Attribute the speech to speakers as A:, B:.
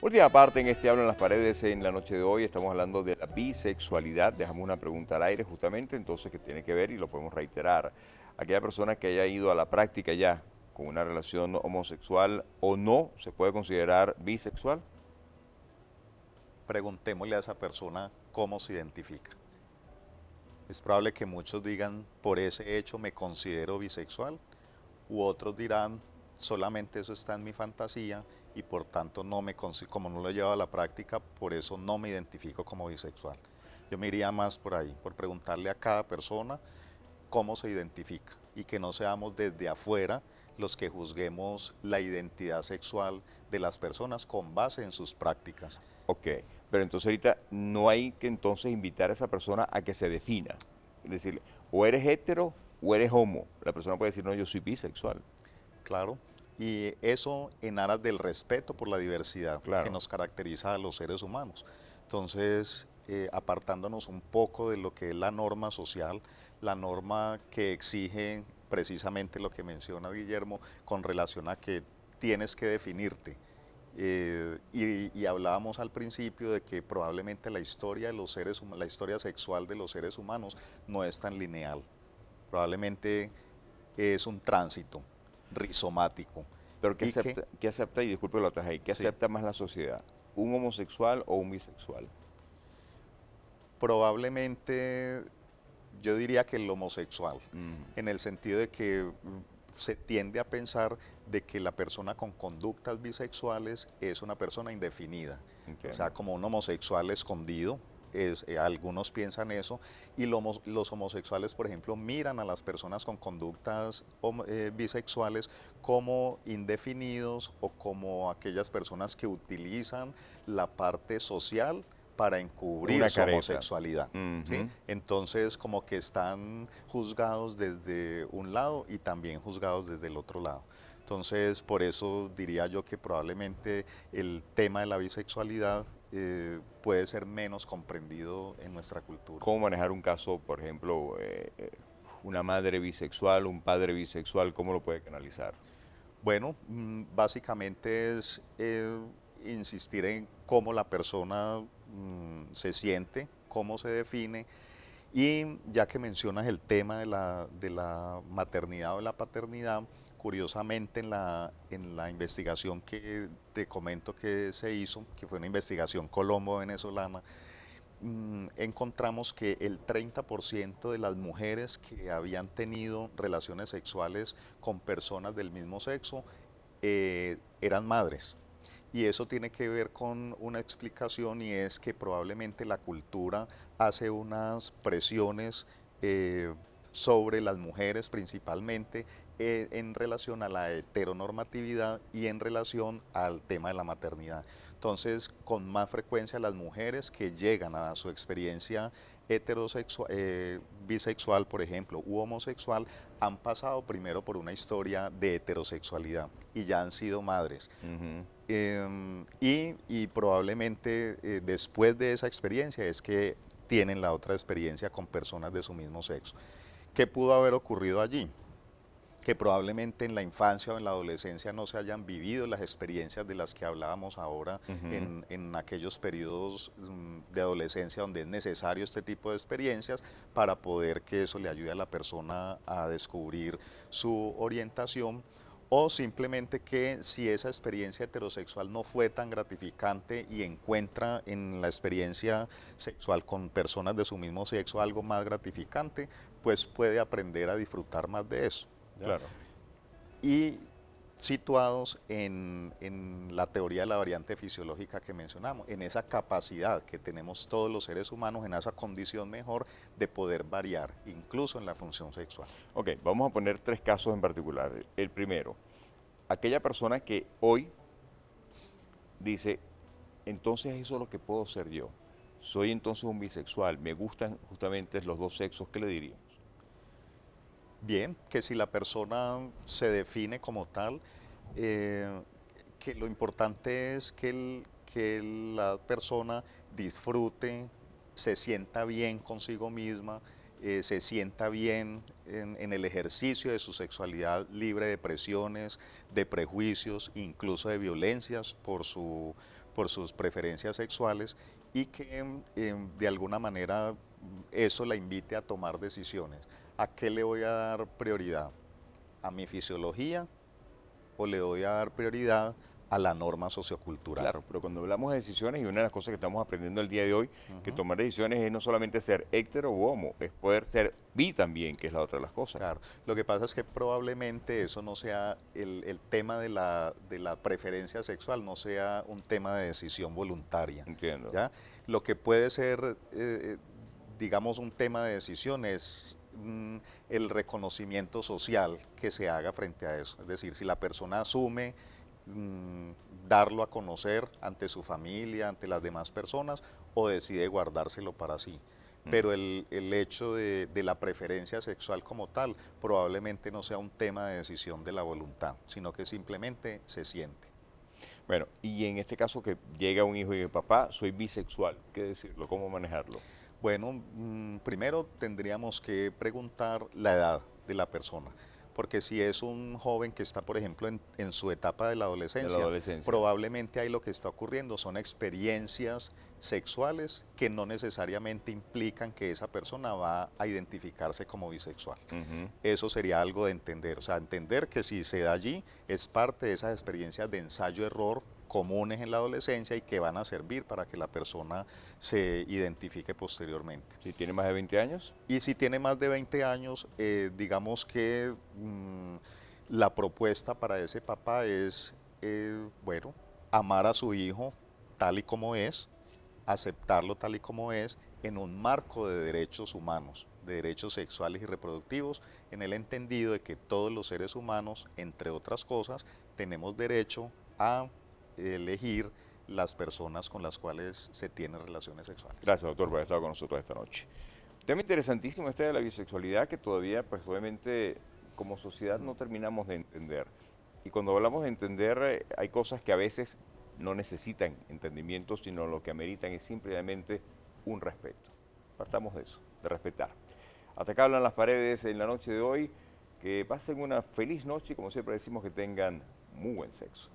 A: Última parte en este Hablo en las Paredes en la noche de hoy. Estamos hablando de la bisexualidad. Dejamos una pregunta al aire justamente, entonces que tiene que ver y lo podemos reiterar. Aquella persona que haya ido a la práctica ya con una relación homosexual o no, ¿se puede considerar bisexual?
B: Preguntémosle a esa persona cómo se identifica. Es probable que muchos digan, por ese hecho me considero bisexual, u otros dirán, solamente eso está en mi fantasía y por tanto como no lo he llevado a la práctica, por eso no me identifico como bisexual. Yo me iría más por ahí, por preguntarle a cada persona cómo se identifica y que no seamos desde afuera los que juzguemos la identidad sexual de las personas con base en sus prácticas.
A: Ok, pero entonces ahorita no hay que entonces invitar a esa persona a que se defina. Es decir, o eres hetero o eres homo. La persona puede decir, no, yo soy bisexual.
B: Claro, y eso en aras del respeto por la diversidad que
A: Claro.
B: nos caracteriza a los seres humanos. Entonces, apartándonos un poco de lo que es la norma social, la norma que exige precisamente lo que menciona Guillermo con relación a que tienes que definirte. Y hablábamos al principio de que probablemente la historia de los la historia sexual de los seres humanos no es tan lineal. Probablemente es un tránsito rizomático
A: Pero
B: y que,
A: qué acepta, y disculpe lo traje ahí, qué
B: sí,
A: acepta más la sociedad? ¿Un homosexual o un bisexual?
B: probablemente yo diría que el homosexual,
A: Mm,
B: en el sentido de que se tiende a pensar de que la persona con conductas bisexuales es una persona indefinida, o sea,
A: entiendo.
B: como un homosexual escondido. Algunos piensan eso y los homosexuales, por ejemplo, miran a las personas con conductas bisexuales como indefinidos o como aquellas personas que utilizan la parte social para
A: Es
B: encubrir
A: una
B: su
A: careta.
B: homosexualidad. ¿Sí?
A: Ujú.
B: Entonces, como que están juzgados desde un lado y también juzgados desde el otro lado. Entonces, por eso diría yo que probablemente el tema de la bisexualidad puede ser menos comprendido en nuestra cultura.
A: ¿Cómo manejar un caso, por ejemplo, una madre bisexual, un padre bisexual, cómo lo puede canalizar?
B: Bueno, básicamente es insistir en cómo la persona se siente, cómo se define. Y ya que mencionas el tema de de la maternidad o de la paternidad, curiosamente en la investigación que te comento que se hizo, que fue una investigación colombo-venezolana, encontramos que el 30% de las mujeres que habían tenido relaciones sexuales con personas del mismo sexo eran madres. Y eso tiene que ver con una explicación y es que probablemente la cultura hace unas presiones eh, sobre las mujeres principalmente en relación a la heteronormatividad y en relación al tema de la maternidad. Entonces, con más frecuencia las mujeres que llegan a su experiencia heterosexual, bisexual, por ejemplo, u homosexual, han pasado primero por una historia de heterosexualidad y ya han sido madres.
A: Ujú.
B: Y probablemente después de esa experiencia es que tienen la otra experiencia con personas de su mismo sexo. ¿Qué pudo haber ocurrido allí? Que probablemente en la infancia o en la adolescencia no se hayan vivido las experiencias de las que hablábamos ahora
A: Ujú.
B: en aquellos periodos de adolescencia donde es necesario este tipo de experiencias para poder que eso le ayude a la persona a descubrir su orientación o simplemente que si esa experiencia heterosexual no fue tan gratificante y encuentra en la experiencia sexual con personas de su mismo sexo algo más gratificante, pues puede aprender a disfrutar más de eso. ¿Ya?
A: Claro.
B: Y situados en la teoría de la variante fisiológica que mencionamos, en esa capacidad que tenemos todos los seres humanos, en esa condición mejor de poder variar, incluso en la función sexual.
A: Ok, vamos a poner tres casos en particular. El primero, aquella persona que hoy dice, entonces eso es lo que puedo ser yo. Soy entonces un bisexual, me gustan justamente los dos sexos, ¿qué le diríamos?
B: Bien, que si la persona se define como tal, eh, que lo importante es que la persona disfrute, se sienta bien consigo misma, se sienta bien en el ejercicio de su sexualidad libre de presiones, de prejuicios, incluso de violencias por sus preferencias sexuales y que de alguna manera eso la invite a tomar decisiones. ¿A qué le voy a dar prioridad? ¿A mi fisiología o le voy a dar prioridad a la norma sociocultural?
A: Claro, pero cuando hablamos de decisiones, y una de las cosas que estamos aprendiendo el día de hoy, que
B: Ujú.
A: tomar decisiones es no solamente ser hétero u homo, es poder ser bi también, que es la otra de las cosas.
B: Claro, lo que pasa es que probablemente eso no sea el tema de la preferencia sexual, no sea un tema de decisión voluntaria,
A: Entiendo.
B: ¿ya? Lo que puede ser, digamos, un tema de decisión es el reconocimiento social que se haga frente a eso. Es decir, si la persona asume mm, darlo a conocer ante su familia, ante las demás personas, o decide guardárselo para sí.
A: Mm.
B: Pero el hecho de la preferencia sexual como tal probablemente no sea un tema de decisión de la voluntad, sino que simplemente se siente.
A: Bueno, y en este caso que llega un hijo y dice, papá, soy bisexual, ¿qué decirlo? ¿Cómo manejarlo?
B: Bueno, primero tendríamos que preguntar la edad de la persona, porque si es un joven que está, por ejemplo, en su etapa de la
A: De la
B: adolescencia,
A: adolescencia.
B: probablemente ahí lo que está ocurriendo son experiencias sexuales que no necesariamente implican que esa persona va a identificarse como bisexual.
A: Ujú.
B: Eso sería algo de entender, o sea, entender que si se da allí es parte de esas experiencias de ensayo-error comunes en la adolescencia y que van a servir para que la persona se identifique posteriormente.
A: Si tiene más de 20 años,
B: Y si tiene más de 20 años, digamos que la propuesta para ese papá es, bueno, amar a su hijo tal y como es, aceptarlo tal y como es, en un marco de derechos humanos, de derechos sexuales y reproductivos, en el entendido de que todos los seres humanos, entre otras cosas, tenemos derecho a elegir las personas con las cuales se tienen relaciones sexuales.
A: gracias doctor por haber estado con nosotros esta noche. Tema interesantísimo este de la bisexualidad que todavía, pues obviamente, como sociedad no terminamos de entender. Y cuando hablamos de entender, hay cosas que a veces no necesitan entendimiento, sino lo que ameritan es simplemente un respeto. Partamos de eso, de respetar. Hasta acá hablan las paredes en la noche de hoy. Que pasen una feliz noche y como siempre decimos que tengan muy buen sexo.